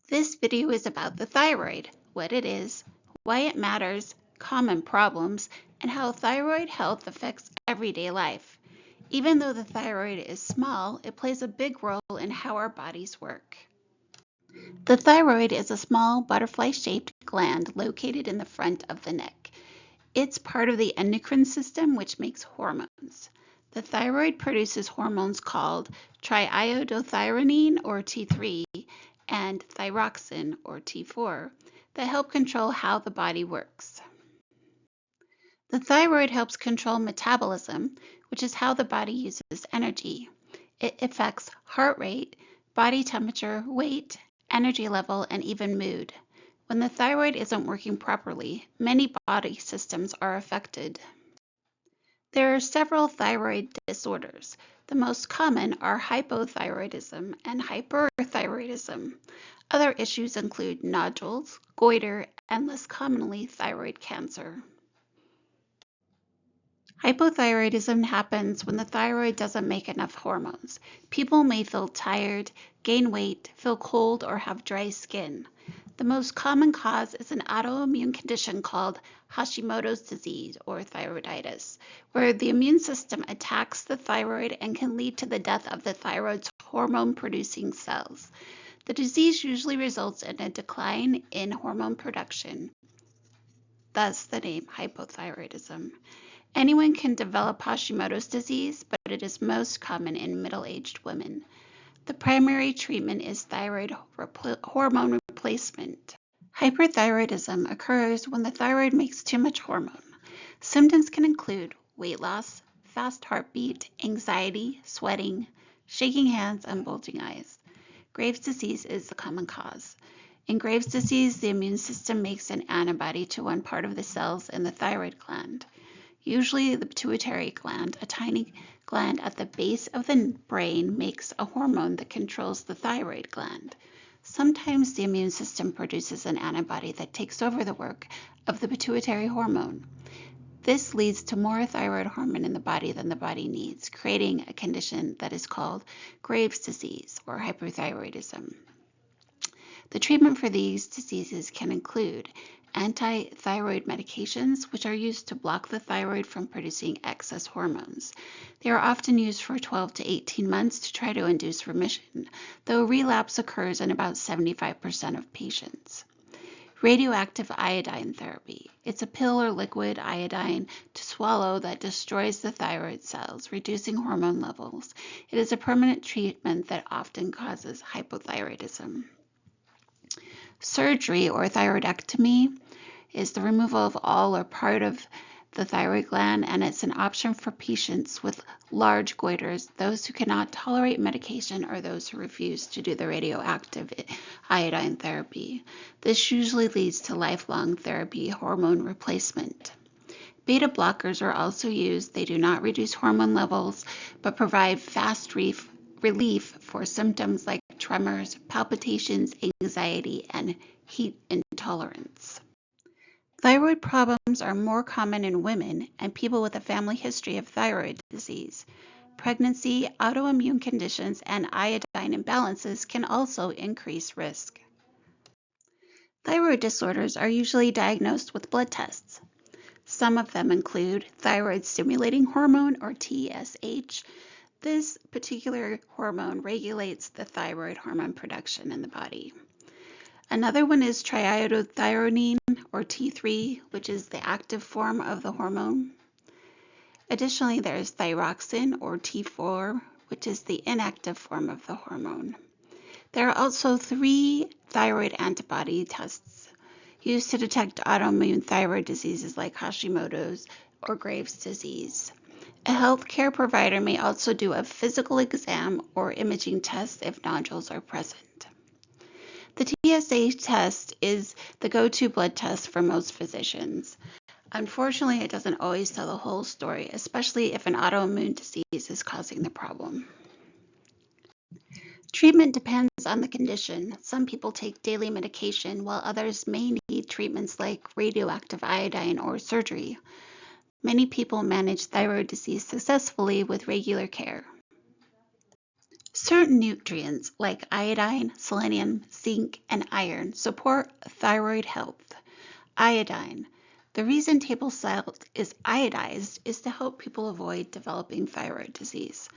This video is about the thyroid, what it is, why it matters, common problems, and how thyroid health affects everyday life. Even though the thyroid is small, it plays a big role in how our bodies work. The thyroid is a small butterfly-shaped gland located in the front of the neck. It's part of the endocrine system, which makes hormones. The thyroid produces hormones called triiodothyronine, or T3, and thyroxine, or T4, that help control how the body works. The thyroid helps control metabolism, which is how the body uses energy. It affects heart rate, body temperature, weight, energy level, and even mood. When the thyroid isn't working properly, many body systems are affected. There are several thyroid disorders. The most common are hypothyroidism and hyperthyroidism. Other issues include nodules, goiter, and less commonly, thyroid cancer. Hypothyroidism happens when the thyroid doesn't make enough hormones. People may feel tired, gain weight, feel cold, or have dry skin. The most common cause is an autoimmune condition called Hashimoto's disease, or thyroiditis, where the immune system attacks the thyroid and can lead to the death of the thyroid's hormone-producing cells. The disease usually results in a decline in hormone production, thus the name hypothyroidism. Anyone can develop Hashimoto's disease, but it is most common in middle-aged women. The primary treatment is thyroid hormone replacement. Hyperthyroidism occurs when the thyroid makes too much hormone. Symptoms can include weight loss, fast heartbeat, anxiety, sweating, shaking hands, and bulging eyes. Graves' disease is the common cause. In Graves' disease, the immune system makes an antibody to one part of the cells in the thyroid gland. Usually the pituitary gland, a tiny gland at the base of the brain, makes a hormone that controls the thyroid gland. Sometimes the immune system produces an antibody that takes over the work of the pituitary hormone. This leads to more thyroid hormone in the body than the body needs, creating a condition that is called Graves' disease or hyperthyroidism. The treatment for these diseases can include anti-thyroid medications, which are used to block the thyroid from producing excess hormones. They are often used for 12 to 18 months to try to induce remission, though relapse occurs in about 75% of patients. Radioactive iodine therapy. It's a pill or liquid iodine to swallow that destroys the thyroid cells, reducing hormone levels. It is a permanent treatment that often causes hypothyroidism. Surgery or thyroidectomy is the removal of all or part of the thyroid gland, and it's an option for patients with large goiters, those who cannot tolerate medication, or those who refuse to do the radioactive iodine therapy. This usually leads to lifelong therapy hormone replacement. Beta blockers are also used. They do not reduce hormone levels, but provide fast relief for symptoms like tremors, palpitations, anxiety, and heat intolerance. Thyroid problems are more common in women and people with a family history of thyroid disease. Pregnancy, autoimmune conditions, and iodine imbalances can also increase risk. Thyroid disorders are usually diagnosed with blood tests. Some of them include thyroid stimulating hormone, or TSH. This particular hormone regulates the thyroid hormone production in the body. Another one is triiodothyronine, or T3, which is the active form of the hormone. Additionally, there is thyroxine, or T4, which is the inactive form of the hormone. There are also 3 thyroid antibody tests used to detect autoimmune thyroid diseases like Hashimoto's or Graves' disease. A healthcare provider may also do a physical exam or imaging test if nodules are present. The TSH test is the go-to blood test for most physicians. Unfortunately, it doesn't always tell the whole story, especially if an autoimmune disease is causing the problem. Treatment depends on the condition. Some people take daily medication, while others may need treatments like radioactive iodine or surgery. Many people manage thyroid disease successfully with regular care. Certain nutrients like iodine, selenium, zinc, and iron support thyroid health. Iodine. The reason table salt is iodized is to help people avoid developing thyroid disease.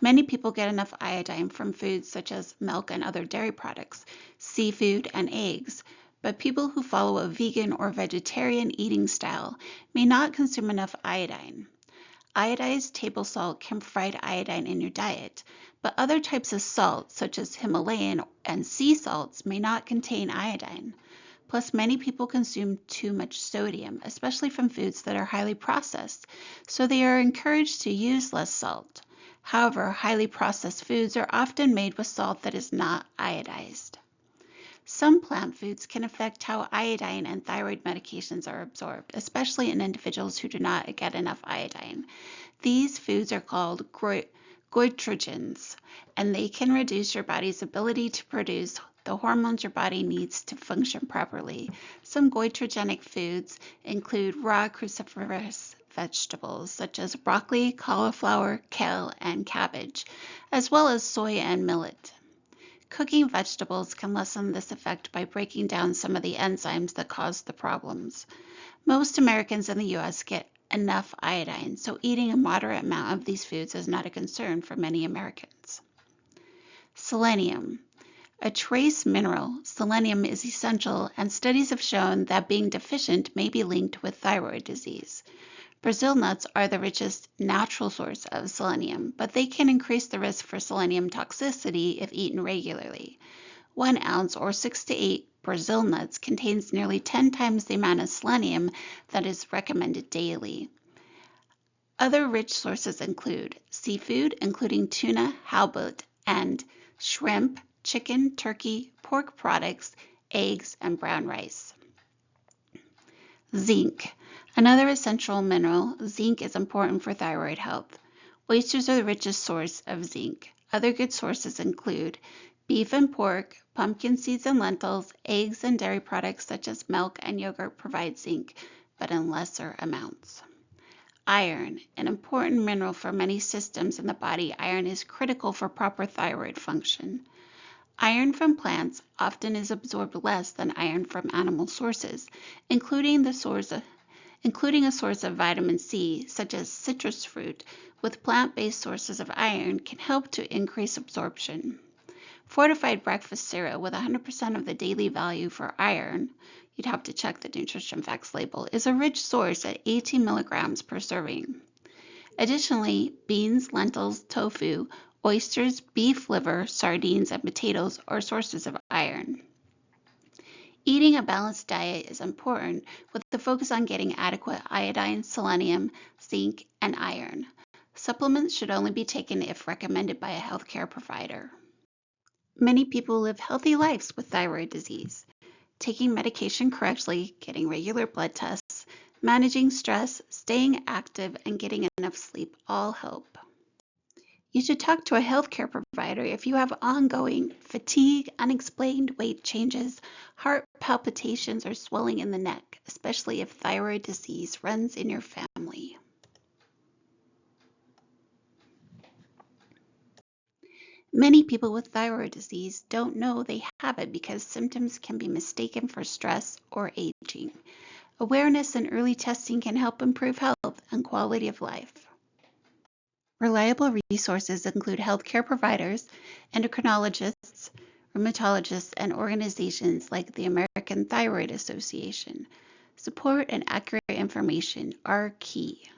Many people get enough iodine from foods such as milk and other dairy products, seafood, and eggs, but people who follow a vegan or vegetarian eating style may not consume enough iodine. Iodized table salt can provide iodine in your diet, but other types of salt, such as Himalayan and sea salts, may not contain iodine. Plus, many people consume too much sodium, especially from foods that are highly processed, so they are encouraged to use less salt. However, highly processed foods are often made with salt that is not iodized. Some plant foods can affect how iodine and thyroid medications are absorbed, especially in individuals who do not get enough iodine. These foods are called goitrogens, and they can reduce your body's ability to produce the hormones your body needs to function properly. Some goitrogenic foods include raw cruciferous vegetables such as broccoli, cauliflower, kale, and cabbage, as well as soy and millet. Cooking vegetables can lessen this effect by breaking down some of the enzymes that cause the problems. Most Americans in the U.S. get enough iodine, so eating a moderate amount of these foods is not a concern for many Americans. Selenium. A trace mineral, selenium is essential, and studies have shown that being deficient may be linked with thyroid disease. Brazil nuts are the richest natural source of selenium, but they can increase the risk for selenium toxicity if eaten regularly. 1 ounce or 6 to 8 Brazil nuts contains nearly 10 times the amount of selenium that is recommended daily. Other rich sources include seafood, including tuna, halibut, and shrimp, chicken, turkey, pork products, eggs, and brown rice. Zinc. Another essential mineral, zinc is important for thyroid health. Oysters are the richest source of zinc. Other good sources include beef and pork, pumpkin seeds and lentils, eggs and dairy products such as milk and yogurt provide zinc, but in lesser amounts. Iron, an important mineral for many systems in the body, iron is critical for proper thyroid function. Iron from plants often is absorbed less than iron from animal sources, including a source of vitamin C, such as citrus fruit, with plant-based sources of iron can help to increase absorption. Fortified breakfast cereal with 100% of the daily value for iron, you'd have to check the nutrition facts label, is a rich source at 18 milligrams per serving. Additionally, beans, lentils, tofu, oysters, beef liver, sardines, and potatoes are sources of iron. Eating a balanced diet is important with the focus on getting adequate iodine, selenium, zinc, and iron. Supplements should only be taken if recommended by a healthcare provider. Many people live healthy lives with thyroid disease. Taking medication correctly, getting regular blood tests, managing stress, staying active, and getting enough sleep all help. You should talk to a healthcare provider if you have ongoing fatigue, unexplained weight changes, heart palpitations, or swelling in the neck, especially if thyroid disease runs in your family. Many people with thyroid disease don't know they have it because symptoms can be mistaken for stress or aging. Awareness and early testing can help improve health and quality of life. Reliable resources include healthcare providers, endocrinologists, rheumatologists, and organizations like the American Thyroid Association. Support and accurate information are key.